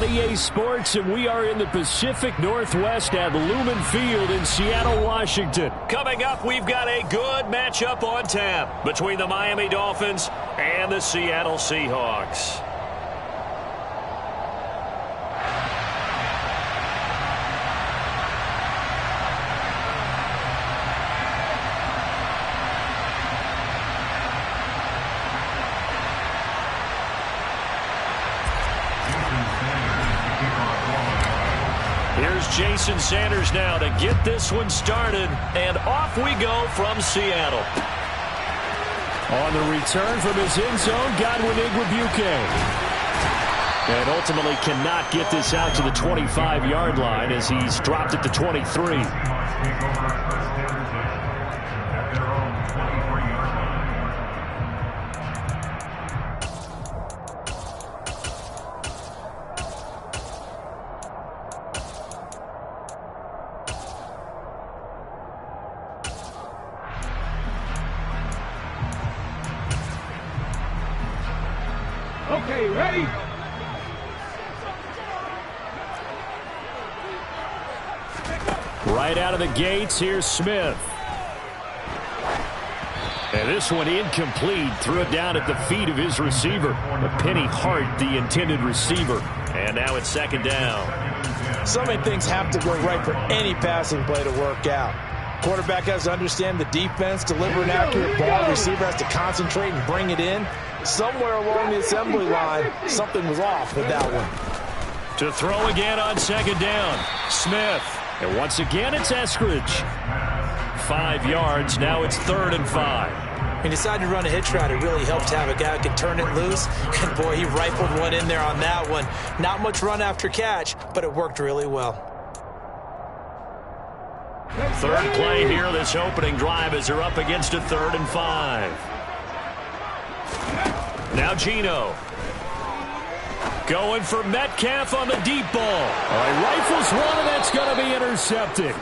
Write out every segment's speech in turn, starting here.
EA Sports, and we are in the Pacific Northwest at Lumen Field in Seattle, Washington. Coming up, we've got a good matchup on tap between the Miami Dolphins and the Seattle Seahawks. Here's Jason Sanders now to get this one started, and off we go from Seattle. On the return from his end zone, Godwin Igwebuike. And ultimately cannot get this out to the 25-yard line as he's dropped it to 23. Okay, ready? Right out of the gates, here's Smith. And this one incomplete. Threw it down at the feet of his receiver. Penny Hart, the intended receiver. And now it's second down. So many things have to go right for any passing play to work out. Quarterback has to understand the defense, deliver an accurate ball. Receiver has to concentrate and bring it in. Somewhere along the assembly line, something was off with that one. To throw again on second down, Smith. And once again, it's Eskridge. 5 yards, now it's 3rd and 5. He decided to run a hitch route. It really helped to have a guy who could turn it loose. And boy, he rifled one in there on that one. Not much run after catch, but it worked really well. Third play here, this opening drive as they're up against a 3rd and 5. Now Geno. Going for Metcalf on the deep ball. All right, rifles one, and that's going to be intercepted.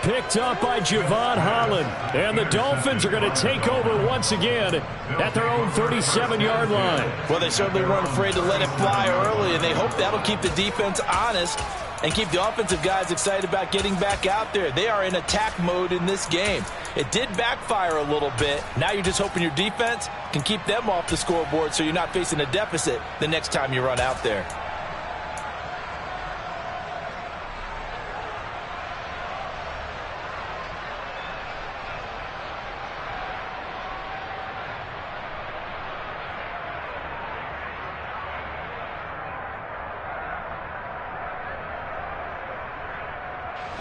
Picked up by Javon Holland. And the Dolphins are going to take over once again at their own 37-yard line. Well, they certainly weren't afraid to let it fly early, and they hope that'll keep the defense honest and keep the offensive guys excited about getting back out there. They are in attack mode in this game. It did backfire a little bit. Now you're just hoping your defense can keep them off the scoreboard so you're not facing a deficit the next time you run out there.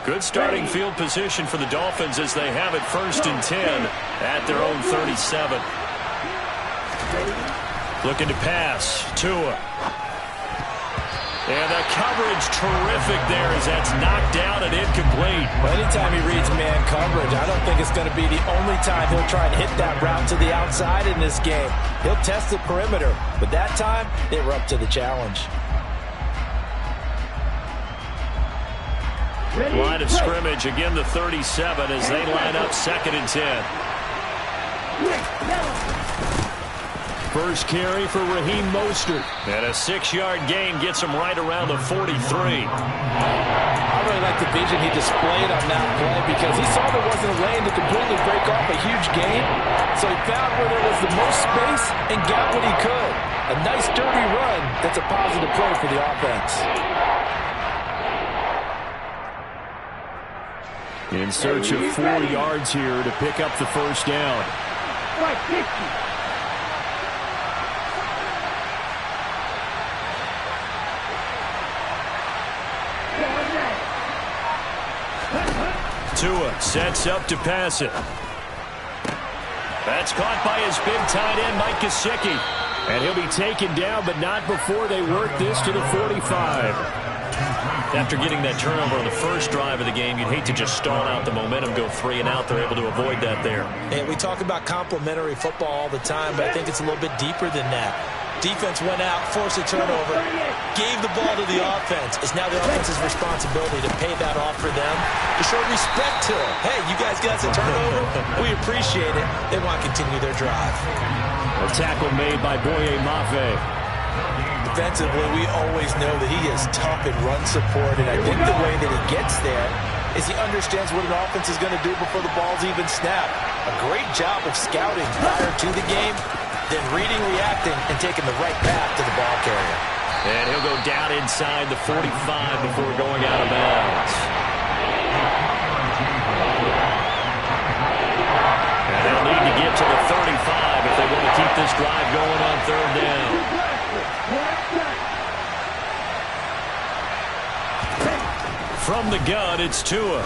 Good starting field position for the Dolphins as they have it 1st and 10 at their own 37. Looking to pass. Tua. And the coverage terrific there as that's knocked down and incomplete. Well, anytime he reads man coverage, I don't think it's going to be the only time he'll try and hit that route to the outside in this game. He'll test the perimeter, but that time they were up to the challenge. Line of scrimmage, again the 37 as they line up 2nd and 10. First carry for Raheem Mostert. And a 6-yard gain gets him right around the 43. I really like the vision he displayed on that play because he saw there wasn't a lane to completely break off a huge gain. So he found where there was the most space and got what he could. A nice dirty run that's a positive play for the offense. In search of 4 yards here to pick up the first down. Tua sets up to pass it. That's caught by his big tight end, Mike Gesicki. And he'll be taken down, but not before they work this to the 45. After getting that turnover on the first drive of the game, you'd hate to just stall out the momentum, go 3 and out. They're able to avoid that there. And we talk about complementary football all the time, but I think it's a little bit deeper than that. Defense went out, forced a turnover, gave the ball to the offense. It's now the offense's responsibility to pay that off for them, to show respect to them. Hey, you guys got a turnover? We appreciate it. They want to continue their drive. A tackle made by Boye Mafe. defensively, we always know that he is tough in run support, and I think the way that he gets there is he understands what an offense is going to do before the ball's even snapped. A great job of scouting prior to the game, then reading, reacting, and taking the right path to the ball carrier. And he'll go down inside the 45 before going out of bounds. And they'll need to get to the 35 if they want to keep this drive going on third down. From the gun, it's Tua.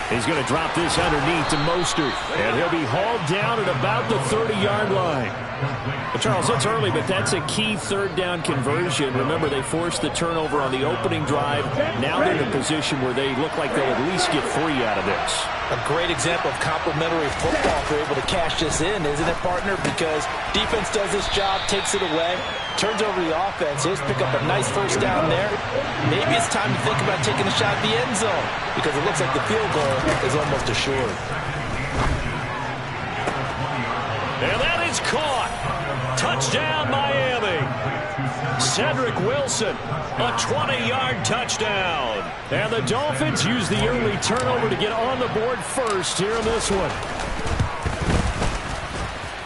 He's going to drop this underneath to Mostert. And he'll be hauled down at about the 30-yard line. Well, Charles, it's early, but that's a key third down conversion. Remember, they forced the turnover on the opening drive. Now they're in a position where they look like they'll at least get 3 out of this. A great example of complementary football if they're able to cash this in, isn't it, partner? Because defense does this job, takes it away, turns over the offense. Here's pick up a nice first down there. Maybe it's time to think about taking a shot at the end zone because it looks like the field goal is almost assured. And that is caught. Touchdown, Miami. Cedric Wilson, a 20-yard touchdown. And the Dolphins use the early turnover to get on the board first here in this one.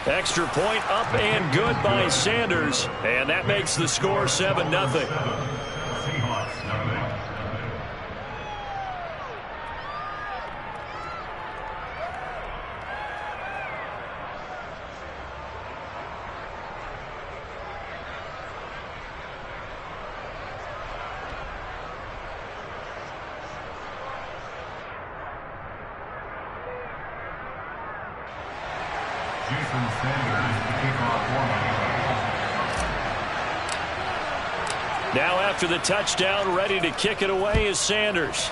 Extra point up and good by Sanders. And that makes the score 7-0. Now after the touchdown, ready to kick it away is Sanders.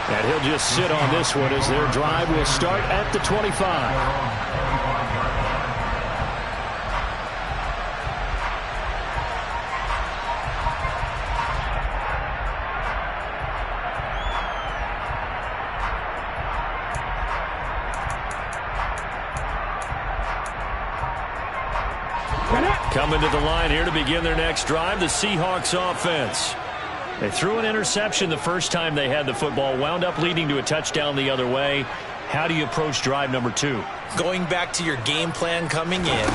And he'll just sit on this one as their drive will start at the 25. Coming to the line here to begin their next drive, the Seahawks offense. They threw an interception the first time they had the football, wound up leading to a touchdown the other way. How do you approach drive number 2? Going back to your game plan coming in,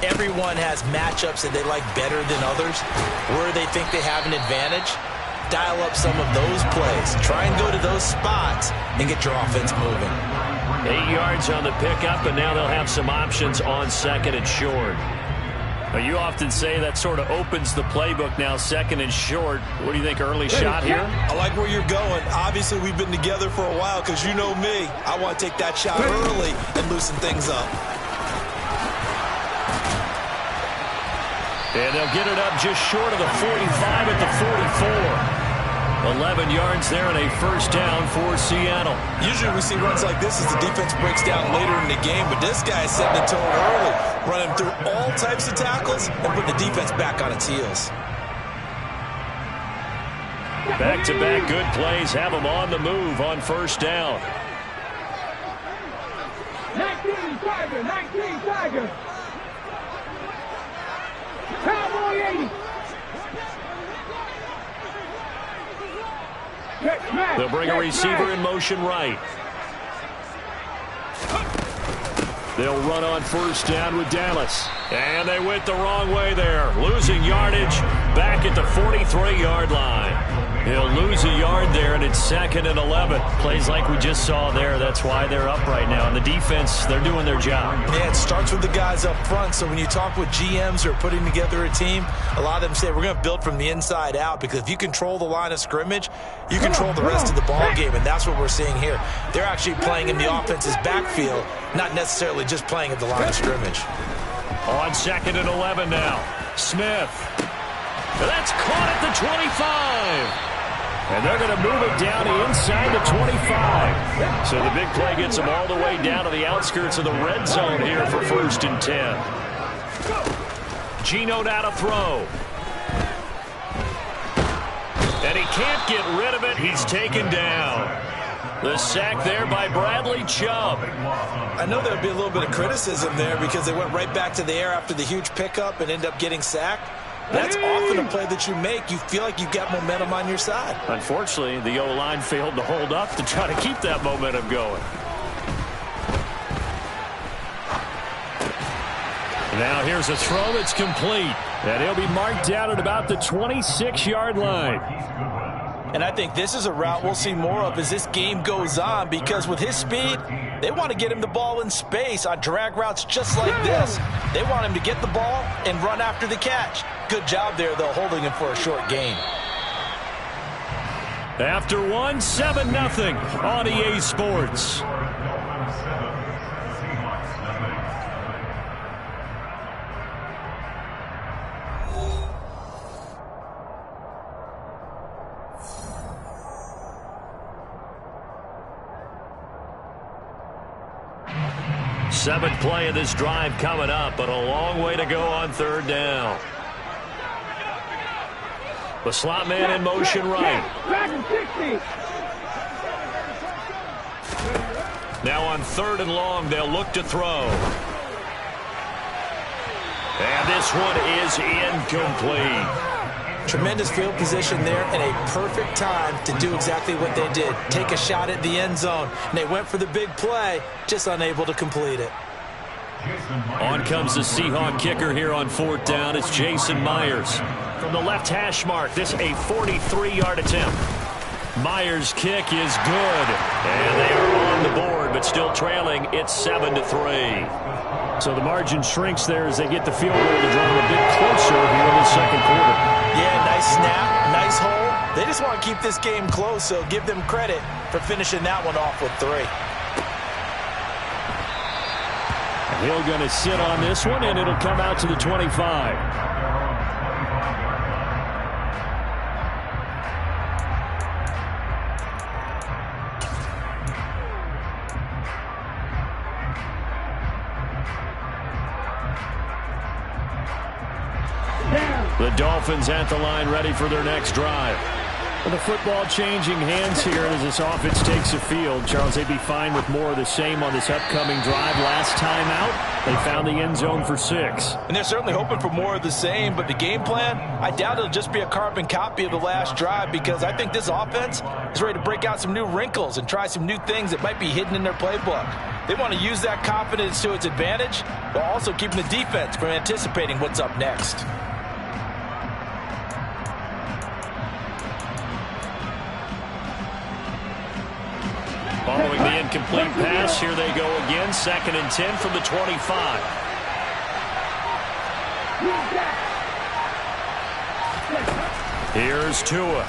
everyone has matchups that they like better than others. Where they think they have an advantage, dial up some of those plays. Try and go to those spots and get your offense moving. 8 yards on the pickup, and now they'll have some options on second and short. Now, you often say that sort of opens the playbook now, second and short. What do you think, early shot here? I like where you're going. Obviously, we've been together for a while because you know me. I want to take that shot early and loosen things up. And they'll get it up just short of the 45 at the 44. 11 yards there and a first down for Seattle. Usually we see runs like this as the defense breaks down later in the game, but this guy is setting the tone early, running through all types of tackles and putting the defense back on its heels. Back-to-back good plays have them on the move on first down. 19 Tiger. Cowboy 80. They'll bring a receiver in motion right. They'll run on first down with Dallas. And they went the wrong way there. Losing yardage back at the 43-yard line. He'll lose a yard there, and it's 2nd and 11. Plays like we just saw there. That's why they're up right now. And the defense, they're doing their job. Yeah, it starts with the guys up front. So when you talk with GMs who are putting together a team, a lot of them say we're going to build from the inside out, because if you control the line of scrimmage, you control the rest of the ball game, and that's what we're seeing here. They're actually playing in the offense's backfield, not necessarily just playing at the line of scrimmage. On 2nd and 11 now. Smith. That's caught at the 25. And they're going to move it down inside the 25. So the big play gets them all the way down to the outskirts of the red zone here for 1st and 10. Geno now to throw. And he can't get rid of it. He's taken down. The sack there by Bradley Chubb. I know there'll be a little bit of criticism there because they went right back to the air after the huge pickup and end up getting sacked. That's often a play that you make. You feel like you've got momentum on your side. Unfortunately, the O-line failed to hold up to try to keep that momentum going. Now here's a throw that's complete. And he'll be marked down at about the 26-yard line. And I think this is a route we'll see more of as this game goes on, because with his speed, they want to get him the ball in space on drag routes just like this. They want him to get the ball and run after the catch. Good job there, though, holding him for a short gain. After 7-0 on EA Sports. Seventh play of this drive coming up, but a long way to go on third down. The slot man in motion right. Now on third and long, they'll look to throw. And this one is incomplete. Tremendous field position there and a perfect time to do exactly what they did. Take a shot at the end zone. And they went for the big play, just unable to complete it. On comes the Seahawk kicker here on fourth down. It's Jason Myers. From the left hash mark, this a 43-yard attempt. Myers' kick is good. And they are on the board, but still trailing. It's 7-3. So the margin shrinks there as they get the field goal to draw them a bit closer here in the second quarter. Yeah, nice snap, nice hole. They just want to keep this game close, so give them credit for finishing that one off with 3. Hill going to sit on this one, and it'll come out to the 25. The Dolphins at the line, ready for their next drive. Well, the football changing hands here as this offense takes the field. Charles, they'd be fine with more of the same on this upcoming drive. Last time out, they found the end zone for 6. And they're certainly hoping for more of the same, but the game plan, I doubt it'll just be a carbon copy of the last drive, because I think this offense is ready to break out some new wrinkles and try some new things that might be hidden in their playbook. They want to use that confidence to its advantage, while also keeping the defense from anticipating what's up next. Following the incomplete pass, here they go again. 2nd and 10 from the 25. Here's Tua.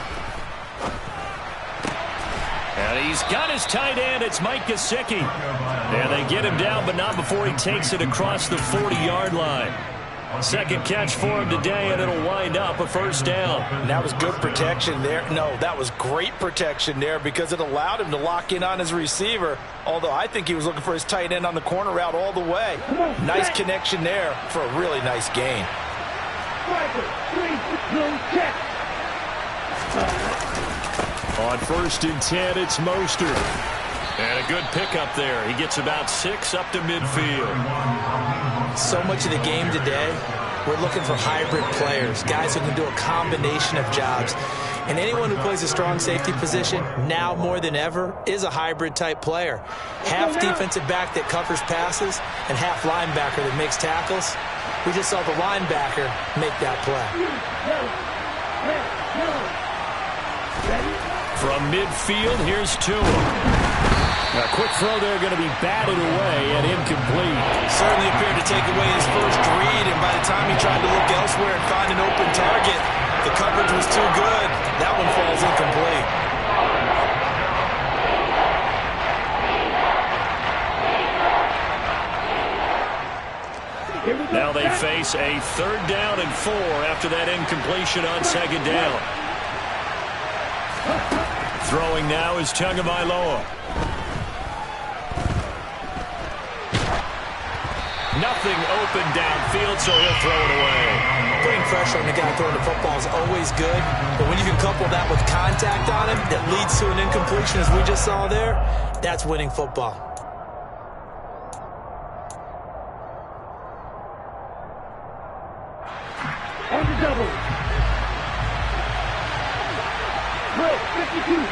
And he's got his tight end. It's Mike Gesicki. And they get him down, but not before he takes it across the 40-yard line. Second catch for him today, and it'll wind up a first down. And that was good protection there. No, that was great protection there, because it allowed him to lock in on his receiver, although I think he was looking for his tight end on the corner route all the way. Nice connection there for a really nice gain. On 1st and 10, it's Mostert. And a good pickup there. He gets about 6 up to midfield. So much of the game today, we're looking for hybrid players, guys who can do a combination of jobs. And anyone who plays a strong safety position, now more than ever, is a hybrid-type player. Half defensive back that covers passes and half linebacker that makes tackles. We just saw the linebacker make that play. From midfield, here's Tua. A quick throw there, going to be batted away and incomplete. Certainly appeared to take away his first read, and by the time he tried to look elsewhere and find an open target, the coverage was too good. That one falls incomplete. Now they face a 3rd down and 4 after that incompletion on 2nd down. Throwing now is Nothing open downfield, so he'll throw it away. Putting pressure on the guy throwing the football is always good, but when you can couple that with contact on him that leads to an incompletion, as we just saw there, that's winning football. On the double. Quick, 52.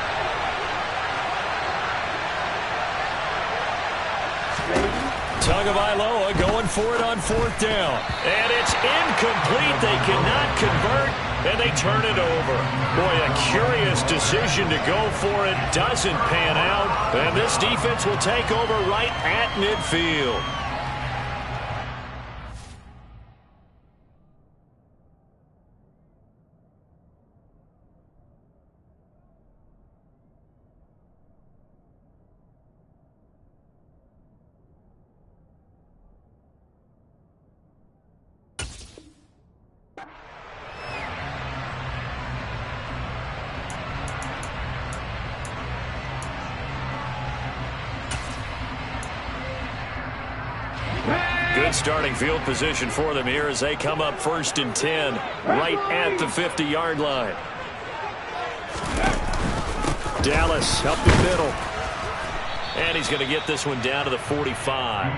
Tagovailoa going for it on 4th down. And it's incomplete. They cannot convert, and they turn it over. Boy, a curious decision to go for it. Doesn't pan out. And this defense will take over right at midfield. Good starting field position for them here as they come up 1st and 10 right at the 50-yard line. Dallas up the middle. And he's going to get this one down to the 45.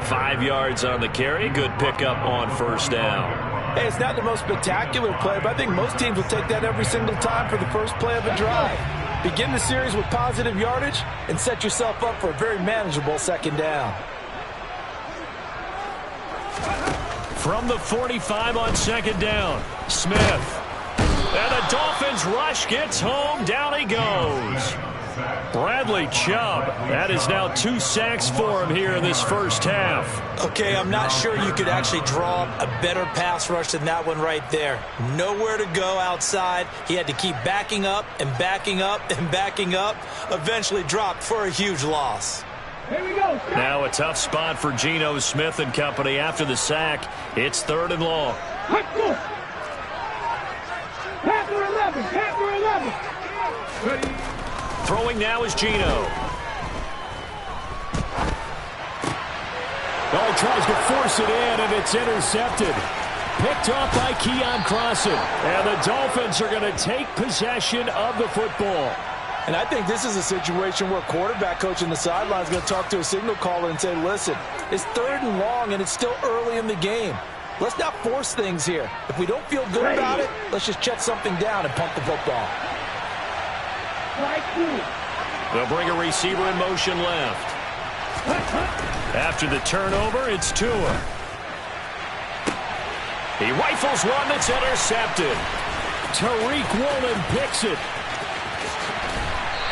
5 yards on the carry. Good pickup on 1st down. Hey, it's not the most spectacular play, but I think most teams will take that every single time for the first play of a drive. Begin the series with positive yardage and set yourself up for a very manageable 2nd down. From the 45 on 2nd down, Smith. And the Dolphins rush gets home. Down he goes. Bradley Chubb. That is now 2 sacks for him here in this first half. Okay, I'm not sure you could actually draw a better pass rush than that one right there. Nowhere to go outside. He had to keep backing up and backing up and backing up. Eventually dropped for a huge loss. Here we go. Now a tough spot for Geno Smith and company after the sack. It's 3rd and long. Panther 11. Panther 11. Ready. Throwing now is Geno. Oh, tries to force it in, and it's intercepted. Picked off by Keon Crossan. And the Dolphins are going to take possession of the football. And I think this is a situation where quarterback coach in the sideline is going to talk to a signal caller and say, listen, it's 3rd and long, and it's still early in the game. Let's not force things here. If we don't feel good about it, let's just check something down and pump the football. They'll bring a receiver in motion left. After the turnover, it's Tua. He rifles one that's intercepted. Tariq Woolen picks it.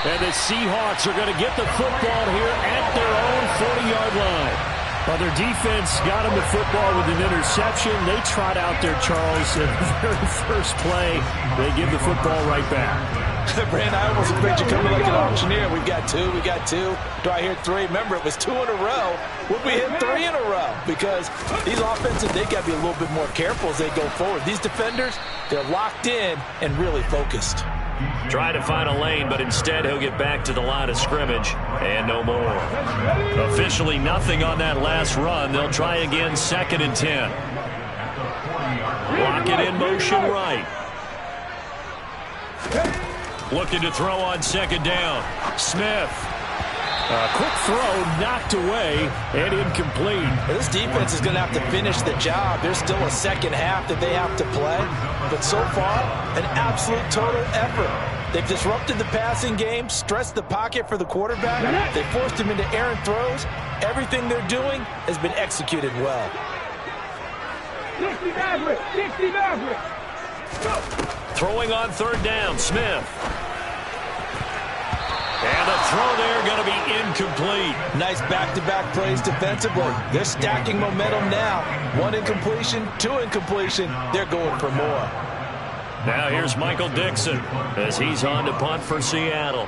And the Seahawks are going to get the football here at their own 40-yard line. Well, their defense got them the football with an interception. They trot out there, Charles, in the very first play. They give the football right back. Brand, I almost expect you coming like an auctioneer. We've got 2, we got 2. Do I hear 3? Remember, it was 2 in a row. Would we hit 3 in a row? Because these offensive, they got to be a little bit more careful as they go forward. These defenders, they're locked in and really focused. Try to find a lane, but instead he'll get back to the line of scrimmage and no more. Officially nothing on that last run. They'll try again 2nd and 10. Lock it in motion right. Looking to throw on 2nd down. Smith. A quick throw knocked away and incomplete. This defense is going to have to finish the job. There's still a 2nd half that they have to play. But so far, an absolute total effort. They've disrupted the passing game, stressed the pocket for the quarterback. They forced him into errant throws. Everything they're doing has been executed well. 60 Maverick. 60 Maverick. Throwing on 3rd down, Smith. And the throw there going to be incomplete. Nice back-to-back plays defensively. They're stacking momentum now. 1 incompletion, 2 incompletion. They're going for more. Now here's Michael Dixon as he's on to punt for Seattle.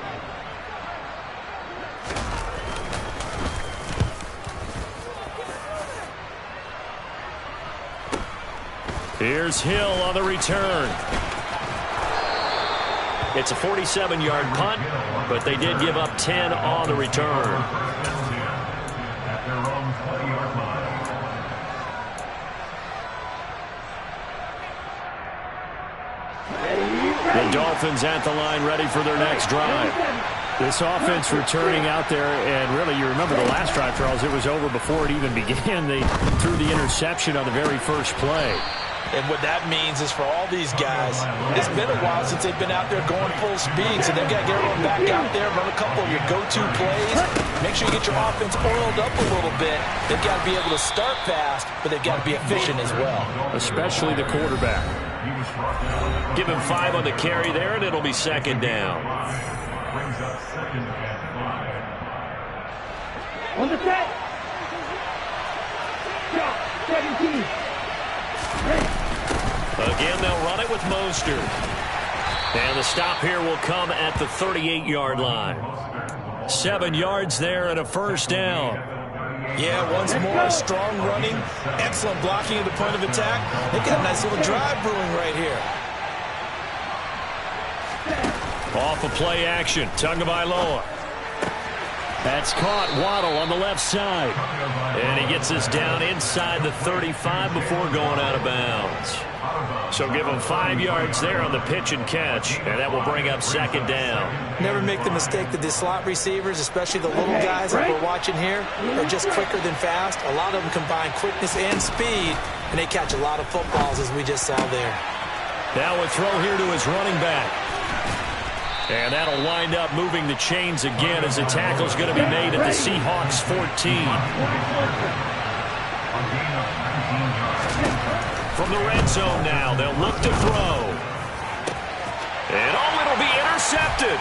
Here's Hill on the return. It's a 47-yard punt, but they did give up 10 on the return. The Dolphins at the line ready for their next drive. This offense returning out there, and really, you remember the last drive, Charles, it was over before it even began. They threw the interception on the very first play. And what that means is for all these guys, it's been a while since they've been out there going full speed, so they've got to get everyone back out there, run a couple of your go-to plays, make sure you get your offense oiled up a little bit. They've got to be able to start fast, but they've got to be efficient as well. Especially the quarterback. Give him 5 on the carry there, and it'll be second down. On the set. Shot. 17. Again, they'll run it with Mostert. And the stop here will come at the 38-yard line. 7 yards there and a first down. Yeah, once more, strong running, excellent blocking at the point of attack. They've got a nice little drive brewing right here. Off of play action, Tagovailoa. That's caught. Waddle on the left side. And he gets us down inside the 35 before going out of bounds. So give him 5 yards there on the pitch and catch, and that will bring up second down. Never make the mistake that the slot receivers, especially the little guys that we're watching here, are just quicker than fast. A lot of them combine quickness and speed, and they catch a lot of footballs, as we just saw there. Now a throw here to his running back. And that'll wind up moving the chains again as the tackle's going to be made at the Seahawks 14. From the red zone now, they'll look to throw. And it'll be intercepted.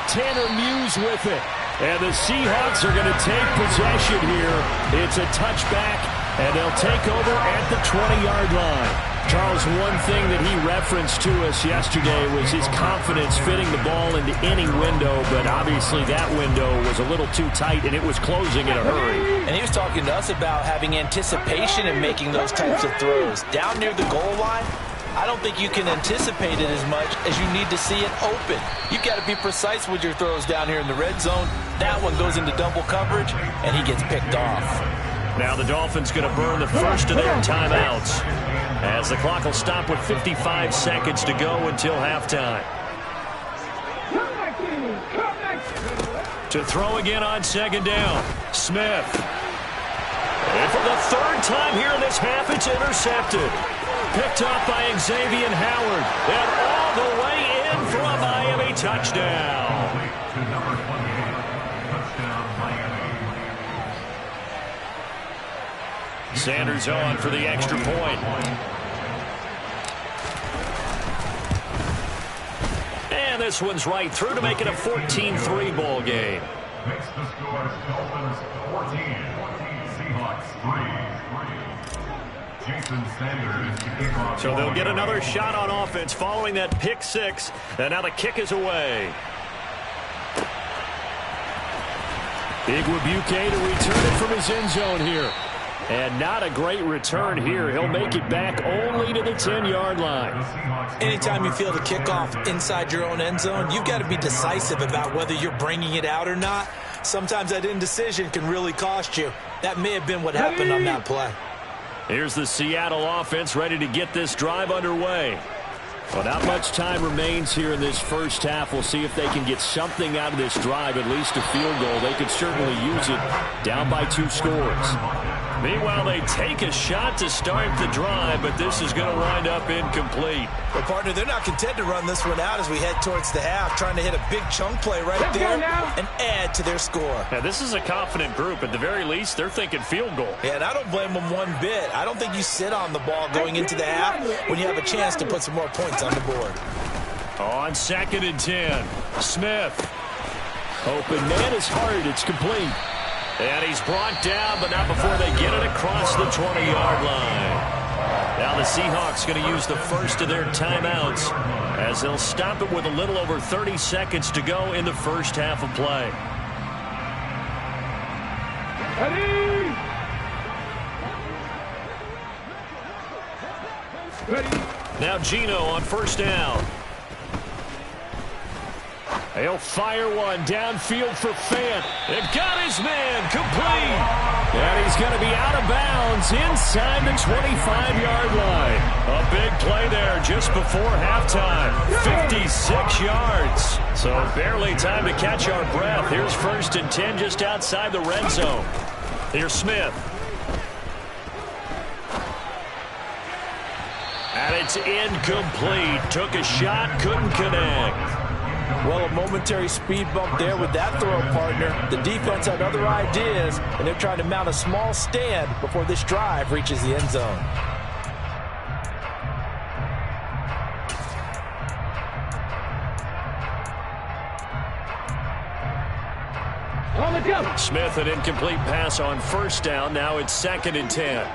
Tanner Muse with it. And the Seahawks are going to take possession here. It's a touchback, and they'll take over at the 20-yard line. Charles, one thing that he referenced to us yesterday was his confidence fitting the ball into any window, but obviously that window was a little too tight, and it was closing in a hurry. And he was talking to us about having anticipation in making those types of throws. Down near the goal line, I don't think you can anticipate it as much as you need to see it open. You've got to be precise with your throws down here in the red zone. That one goes into double coverage, and he gets picked off. Now the Dolphins going to burn the first of their timeouts, as the clock will stop with 55 seconds to go until halftime. To throw again on second down, Smith. And for the third time here in this half, it's intercepted. Picked up by Xavier Howard, and all the way in for a Miami touchdown. Sanders on for the extra point. And this one's right through to make it a 14-3 ball game. Makes the score Dolphins 14, Seahawks 3. Jason Sanders to kick off. So they'll get another shot on offense following that pick six. And now the kick is away. Igwebuike to return it from his end zone here. And not a great return here. He'll make it back only to the 10-yard line. Anytime you feel the kickoff inside your own end zone, you've got to be decisive about whether you're bringing it out or not. Sometimes that indecision can really cost you. That may have been what happened on that play. Here's the Seattle offense ready to get this drive underway. Well, not much time remains here in this first half. We'll see if they can get something out of this drive, at least a field goal. They could certainly use it down by 2 scores. Meanwhile, they take a shot to start the drive, but this is going to wind up incomplete. Well, partner, they're not content to run this one out as we head towards the half, trying to hit a big chunk play right there and add to their score. Now, this is a confident group. At the very least, they're thinking field goal. Yeah, and I don't blame them one bit. I don't think you sit on the ball going into the half when you have a chance to put some more points on the board. On 2nd and 10, Smith. Open man is hard. It's complete. And he's brought down, but not before they get it across the 20-yard line. Now the Seahawks going to use the first of their timeouts as they'll stop it with a little over 30 seconds to go in the first half of play. Ready. Now Geno on first down. He'll fire one downfield for Fant. It got his man complete. And he's going to be out of bounds inside the 25-yard line. A big play there just before halftime. 56 yards. So barely time to catch our breath. Here's 1st and 10 just outside the red zone. Here's Smith. And it's incomplete. Took a shot, couldn't connect. Well, a momentary speed bump there with that throw, partner. The defense had other ideas, and they're trying to mount a small stand before this drive reaches the end zone. On the jump. Smith, an incomplete pass on 1st down. Now it's 2nd and 10.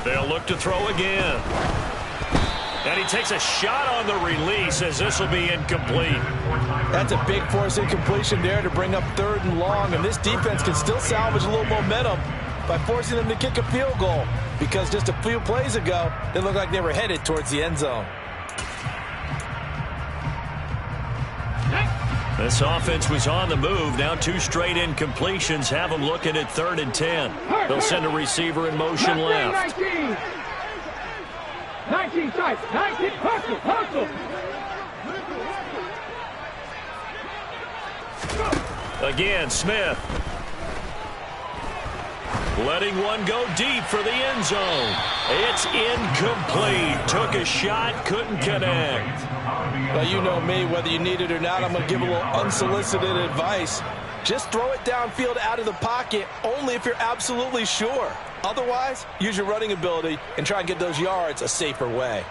They'll look to throw again. And he takes a shot on the release as this will be incomplete. That's a big force incompletion there to bring up 3rd and long. And this defense can still salvage a little momentum by forcing them to kick a field goal. Because just a few plays ago, they looked like they were headed towards the end zone. This offense was on the move. Now 2 straight incompletions have them looking at 3rd and 10. They'll send a receiver in motion left. 19 strikes. 19. Hustle. Again, Smith. Letting one go deep for the end zone. It's incomplete. Took a shot, couldn't connect. Well, you know me, whether you need it or not, I'm going to give a little unsolicited advice. Just throw it downfield out of the pocket only if you're absolutely sure. Otherwise, use your running ability and try and get those yards a safer way.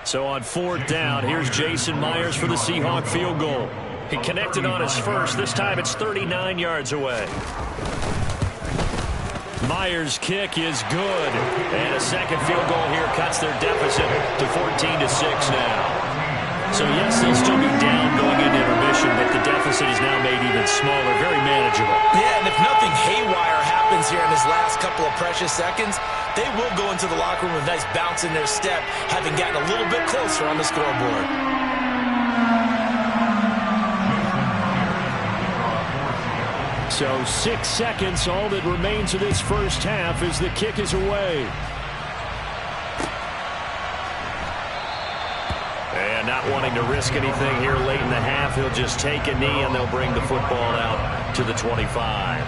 So on 4th down, here's Jason Myers for the Seahawk field goal. He connected on his first. This time it's 39 yards away. Myers' kick is good. And a second field goal here cuts their deficit to 14-6 now. So yes, they'll still be down going into intermission, but the deficit is now made even smaller, very manageable. Yeah, and if nothing haywire happens here in this last couple of precious seconds, they will go into the locker room with a nice bounce in their step, having gotten a little bit closer on the scoreboard. So 6 seconds, all that remains of this first half as the kick is away. And not wanting to risk anything here late in the half, he'll just take a knee and they'll bring the football out to the 25.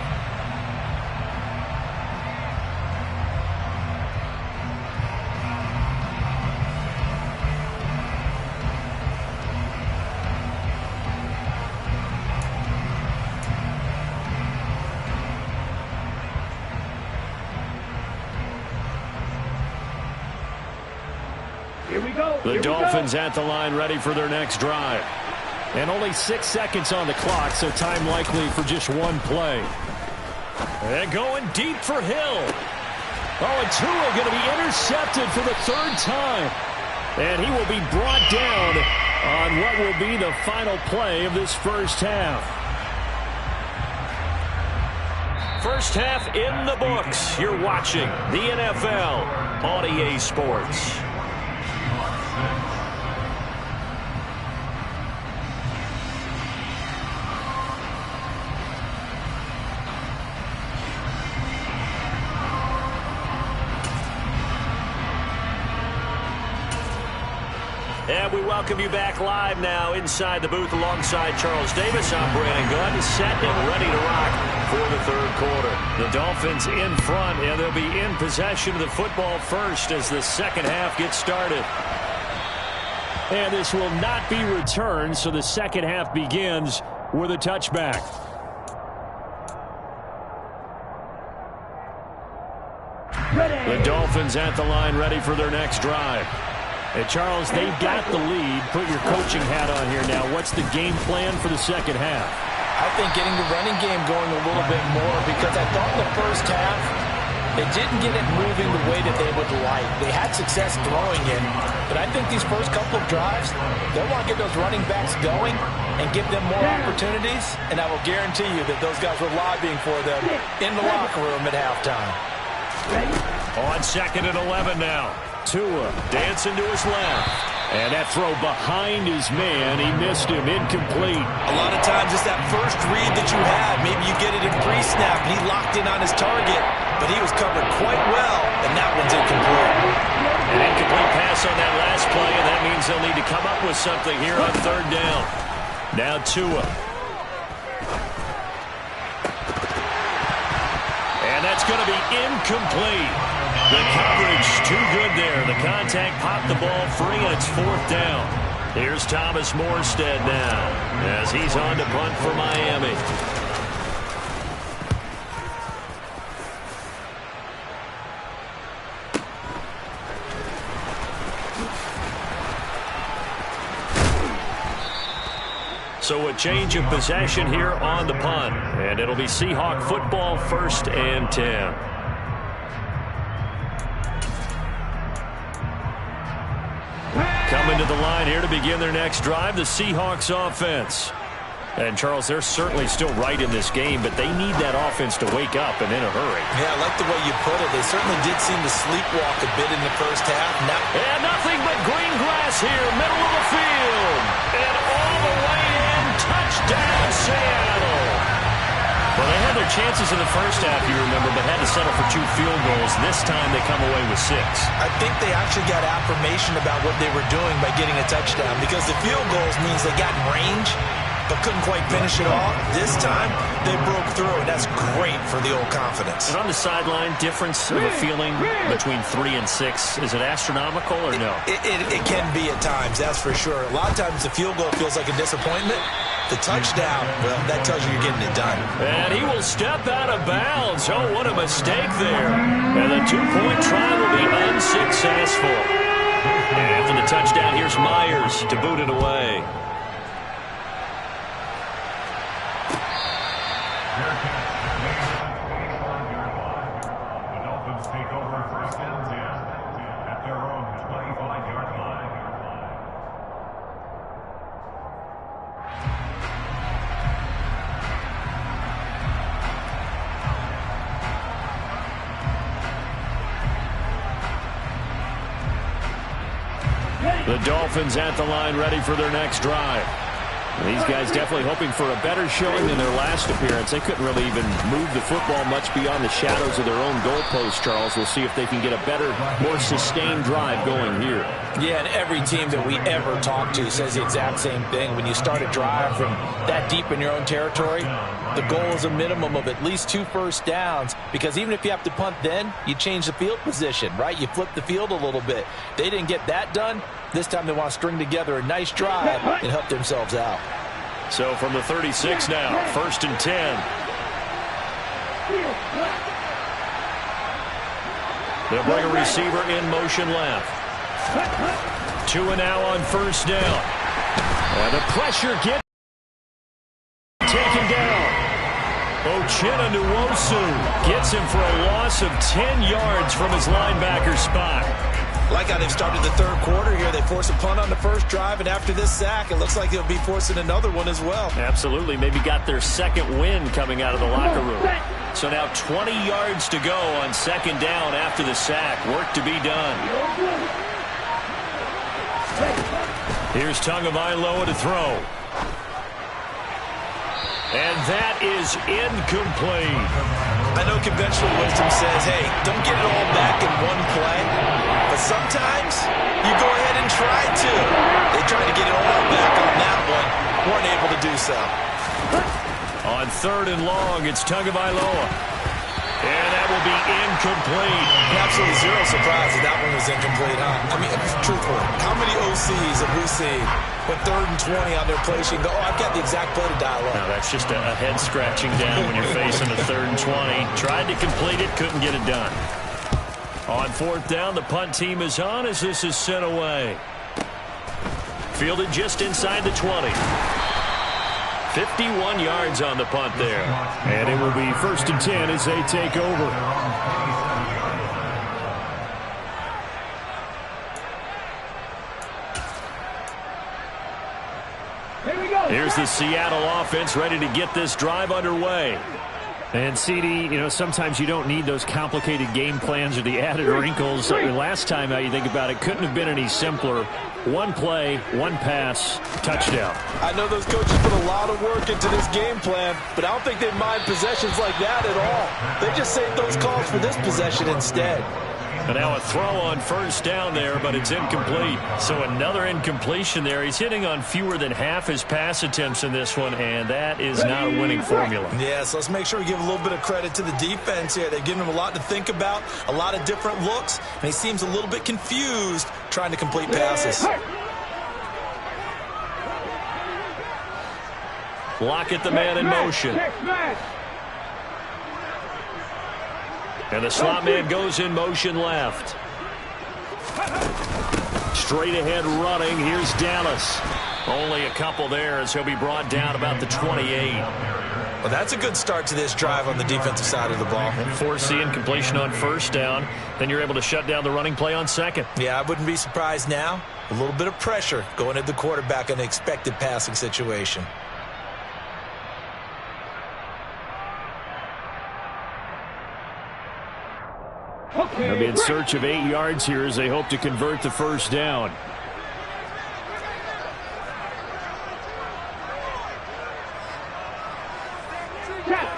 The Dolphins at the line ready for their next drive. And only 6 seconds on the clock, so time likely for just one play. And going deep for Hill. Oh, and Tua going to be intercepted for the 3rd time. And he will be brought down on what will be the final play of this first half. First half in the books. You're watching the NFL on EA Sports. And we welcome you back live now inside the booth alongside Charles Davis. I'm Brandon Gunn, set and ready to rock for the 3rd quarter. The Dolphins in front, and they'll be in possession of the football first as the second half gets started. And this will not be returned, so the second half begins with a touchback. The Dolphins at the line ready for their next drive. And Charles, they've got the lead. Put your coaching hat on here now. What's the game plan for the second half? I think getting the running game going a little bit more, because I thought in the first half They didn't get it moving the way that they would like. They had success throwing it, but I think these first couple of drives, they'll want to get those running backs going and give them more opportunities, and I will guarantee you that those guys were lobbying for them in the locker room at halftime. On 2nd and 11 now. Tua dancing to his left. And that throw behind his man, he missed him, incomplete. A lot of times it's that first read that you have. Maybe you get it in pre-snap, and he locked in on his target, but he was covered quite well, and that one's incomplete. An incomplete pass on that last play, and that means they'll need to come up with something here on 3rd down. Now Tua. And that's going to be incomplete. The coverage too good there. The contact popped the ball free, and it's 4th down. Here's Thomas Morstead now as he's on to punt for Miami. So a change of possession here on the punt, and it'll be Seahawk football, 1st and 10. Coming to the line here to begin their next drive, the Seahawks offense. And, Charles, they're certainly still right in this game, but they need that offense to wake up and in a hurry. Yeah, I like the way you put it. They certainly did seem to sleepwalk a bit in the first half. And nothing but green grass here, middle of the field. And all the way in, touchdown, Seattle. Well, they had their chances in the first half, you remember, but had to settle for 2 field goals. This time they come away with 6. I think they actually got affirmation about what they were doing by getting a touchdown, because the field goals means they got in range but couldn't quite finish it off. This time they broke through, and that's great for the old confidence. And on the sideline, difference of a feeling between 3 and 6, is it astronomical or no? It can be at times, that's for sure. A lot of times the field goal feels like a disappointment. The touchdown, well, that tells you you're getting it done. And he will step out of bounds. Oh, what a mistake there. And the 2-point try will be unsuccessful. And after the touchdown, here's Myers to boot it away. The Dolphins take over 1st and 10 at their own 25-yard line. The Dolphins at the line, ready for their next drive. These guys definitely hoping for a better showing than their last appearance. They couldn't really even move the football much beyond the shadows of their own goalpost, Charles. We'll see if they can get a better, more sustained drive going here. Yeah, and every team that we ever talk to says the exact same thing. When you start a drive from that deep in your own territory, the goal is a minimum of at least 2 first downs, because even if you have to punt then, you change the field position, right? You flip the field a little bit. They didn't get that done. This time they want to string together a nice drive and help themselves out. So from the 36 now, 1st and 10. They'll bring a receiver in motion left. Tua now on 1st down. And the pressure gets taken down. Uchenna Nwosu gets him for a loss of 10 yards from his linebacker spot. Like how they've started the 3rd quarter here. They force a punt on the first drive, and after this sack, it looks like they'll be forcing another one as well. Absolutely. Maybe got their 2nd win coming out of the locker room. So now 20 yards to go on 2nd down after the sack. Work to be done. Here's Tagovailoa to throw. And that is incomplete. I know conventional wisdom says, hey, don't get it all back in one play. But sometimes you go ahead and try to. They tried to get it all back on that one. Weren't able to do so. On 3rd and long, it's Tagovailoa. And that will be incomplete. Absolutely zero surprise that that one was incomplete, huh? I mean, truthfully, how many OCs have we seen when 3rd and 20 on their play sheet go, oh, I've got the exact play to dial up? No, that's just a head scratching down when you're facing a 3rd and 20. Tried to complete it, couldn't get it done. On 4th down, the punt team is on as this is sent away. Fielded just inside the 20. 51 yards on the punt there. And it will be 1st and 10 as they take over. Here's the Seattle offense ready to get this drive underway. And, CD, you know, sometimes you don't need those complicated game plans or the added wrinkles. Last time, how you think about it, couldn't have been any simpler. One play, one pass, touchdown. I know those coaches put a lot of work into this game plan, but I don't think they mind possessions like that at all. They just save those calls for this possession instead. And now a throw on first down there, but it's incomplete. So another incompletion there. He's hitting on fewer than half his pass attempts in this one, and that is not a winning formula. Yeah, so let's make sure we give a little bit of credit to the defense here. They've given him a lot to think about, a lot of different looks, and he seems a little bit confused trying to complete passes. Lockett the man in motion. And the slot man goes in motion left. Straight ahead running. Here's Dallas. Only a couple there as he'll be brought down about the 28. Well, that's a good start to this drive on the defensive side of the ball. Force the incompletion on first down. Then you're able to shut down the running play on second. Yeah, I wouldn't be surprised now. A little bit of pressure going at the quarterback in an expected passing situation. They'll be in search of 8 yards here as they hope to convert the first down.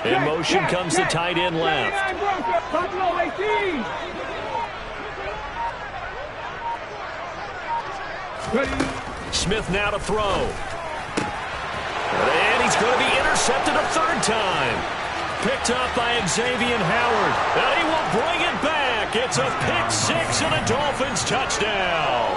In motion comes the tight end left. Smith now to throw. And he's going to be intercepted a third time. Picked up by Xavier Howard. And he will bring it back. It's a pick six and a Dolphins touchdown.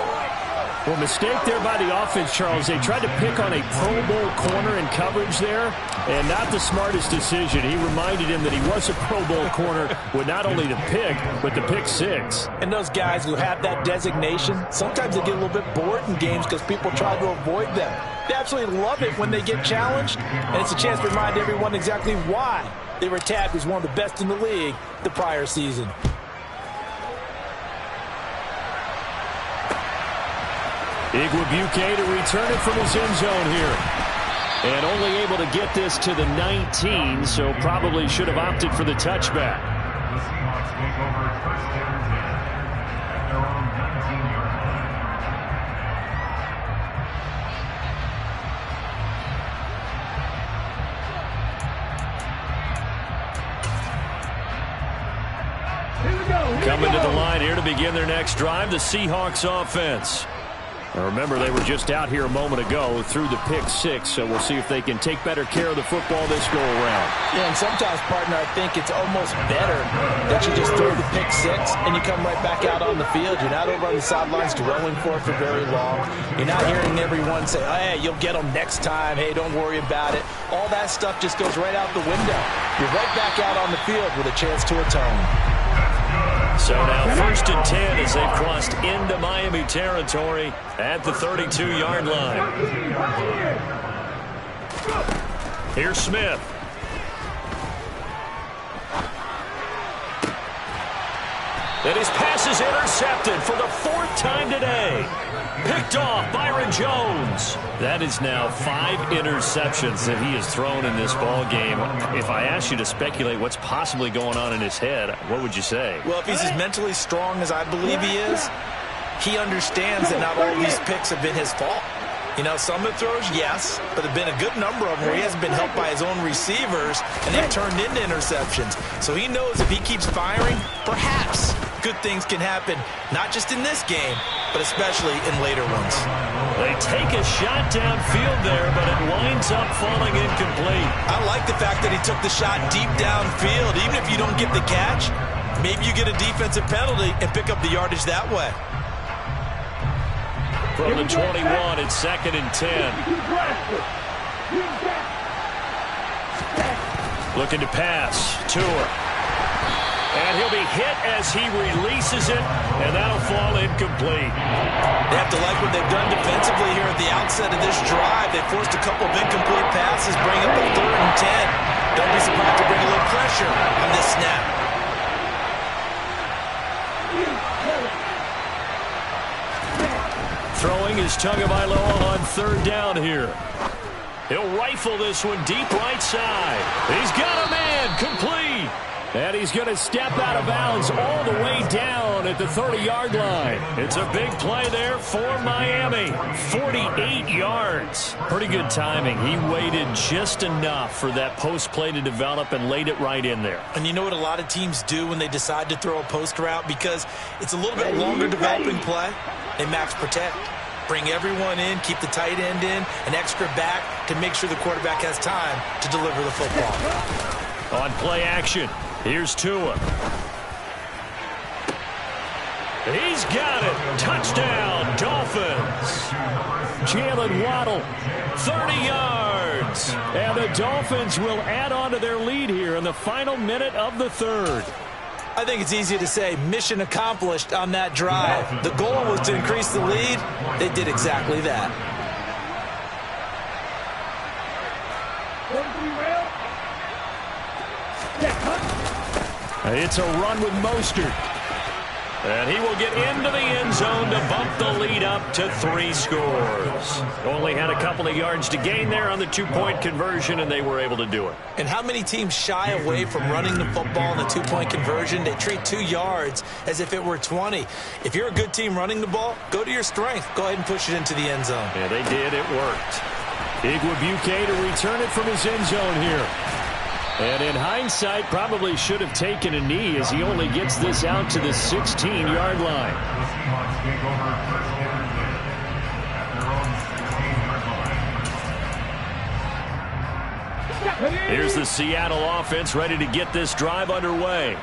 Well, mistake there by the offense, Charles. They tried to pick on a Pro Bowl corner in coverage there, and not the smartest decision. He reminded him that he was a Pro Bowl corner with not only the pick, but the pick six. And those guys who have that designation, sometimes they get a little bit bored in games because people try to avoid them. They absolutely love it when they get challenged, and it's a chance to remind everyone exactly why they were tagged as one of the best in the league the prior season. Igwebuike to return it from his end zone here. And only able to get this to the 19, so probably should have opted for the touchback. The Seahawks take over first down and 10 at their own 19-yard line. Coming to the line here to begin their next drive, the Seahawks offense. Now remember, they were just out here a moment ago through the pick six, so we'll see if they can take better care of the football this go-around. Yeah, and sometimes, partner, I think it's almost better that you just throw the pick six and you come right back out on the field. You're not over on the sidelines dwelling for it for very long. You're not hearing everyone say, oh, hey, you'll get them next time. Hey, don't worry about it. All that stuff just goes right out the window. You're right back out on the field with a chance to atone. So now first and 10 as they've crossed into Miami territory at the 32-yard line. Here's Smith. And his pass is intercepted for the fourth time today. Picked off Byron Jones. That is now 5 interceptions that he has thrown in this ball game. If I asked you to speculate what's possibly going on in his head, what would you say? Well, if he's as mentally strong as I believe he is, he understands that not all of these picks have been his fault. You know, some of the throws, yes, but there have been a good number of them where he hasn't been helped by his own receivers, and they've turned into interceptions. So he knows if he keeps firing, perhaps good things can happen, not just in this game, but especially in later ones. They take a shot downfield there, but it winds up falling incomplete. I like the fact that he took the shot deep downfield. Even if you don't get the catch, maybe you get a defensive penalty and pick up the yardage that way. From the 21, it's second and 10. Looking to pass. Tour. And he'll be hit as he releases it, and that'll fall incomplete. They have to like what they've done defensively here at the outset of this drive. They forced a couple of incomplete passes, bring up a 3rd and 10. Don't be surprised to bring a little pressure on this snap. Throwing is Tagovailoa on 3rd down here. He'll rifle this one deep right side. He's got a man, complete. And he's going to step out of bounds all the way down at the 30-yard line. It's a big play there for Miami. 48 yards. Pretty good timing. He waited just enough for that post play to develop and laid it right in there. And you know what a lot of teams do when they decide to throw a post route? Because it's a little bit longer developing play. They max protect. Bring everyone in, keep the tight end in, an extra back to make sure the quarterback has time to deliver the football. On play action, here's Tua. He's got it. Touchdown, Dolphins. Jalen Waddle, 30 yards. And the Dolphins will add on to their lead here in the final minute of the third. I think it's easy to say mission accomplished on that drive. The goal was to increase the lead. They did exactly that. It's a run with Mostert. And he will get into the end zone to bump the lead up to 3 scores. Only had a couple of yards to gain there on the 2-point conversion, and they were able to do it. And how many teams shy away from running the football in the 2-point conversion? They treat 2 yards as if it were 20. If you're a good team running the ball, go to your strength. Go ahead and push it into the end zone. Yeah, they did. It worked. Igwebuike to return it from his end zone here. And in hindsight, probably should have taken a knee as he only gets this out to the 16-yard line. Here's the Seattle offense ready to get this drive underway.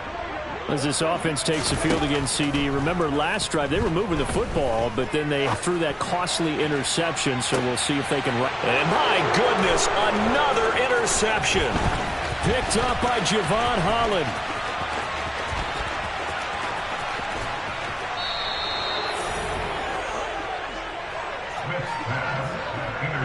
As this offense takes the field against CD, remember last drive they were moving the football, but then they threw that costly interception, so we'll see if they can run. And my goodness, another interception. Picked up by Javon Holland.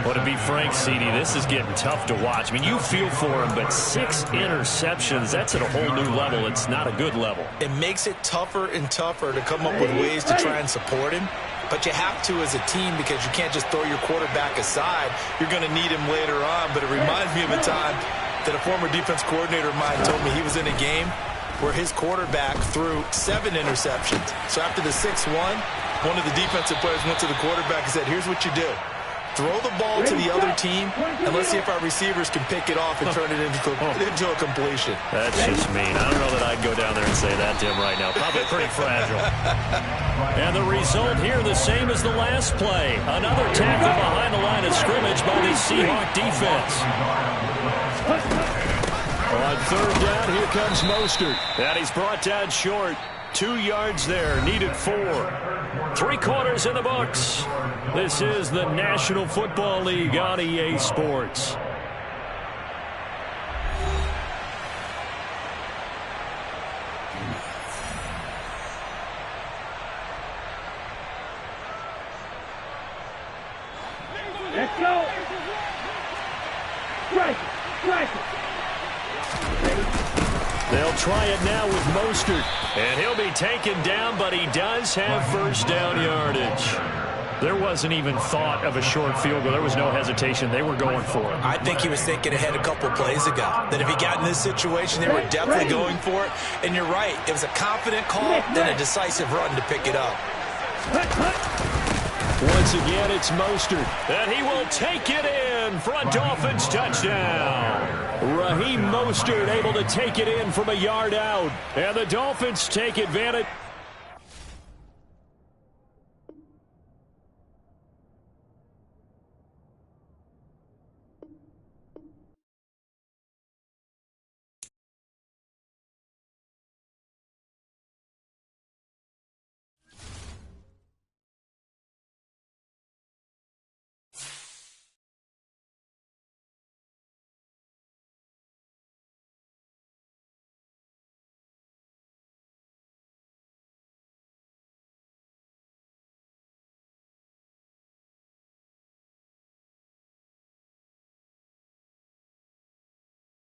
Well, to be frank, CD, this is getting tough to watch. I mean, you feel for him, but 6 interceptions, that's at a whole new level. It's not a good level. It makes it tougher and tougher to come up with ways to try and support him. But you have to as a team because you can't just throw your quarterback aside. You're going to need him later on. But it reminds me of a time that a former defense coordinator of mine told me he was in a game where his quarterback threw 7 interceptions. So after the 6th one of the defensive players went to the quarterback and said, here's what you do. Throw the ball to the other team, and let's see if our receivers can pick it off and turn it into a completion. That's just mean. I don't know that I'd go down there and say that to him right now. Probably pretty fragile. And the result here the same as the last play. Another tackle behind the line of scrimmage by the Seahawk defense. On third down, here comes Mostert. And he's brought down short. 2 yards there, needed 4. 3 quarters in the books. This is the National Football League on EA Sports. Let's go. Strike it. Strike it. They'll try it now with Mostert. And he'll be taken down, but he does have first down yardage. There wasn't even thought of a short field goal. There was no hesitation. They were going for it. I think he was thinking ahead a couple plays ago. That if he got in this situation, they were definitely going for it. And you're right. It was a confident call, then a decisive run to pick it up. Once again, it's Mostert. And he will take it in for a Dolphins touchdown. Raheem Mostert able to take it in from a yard out. And the Dolphins take advantage.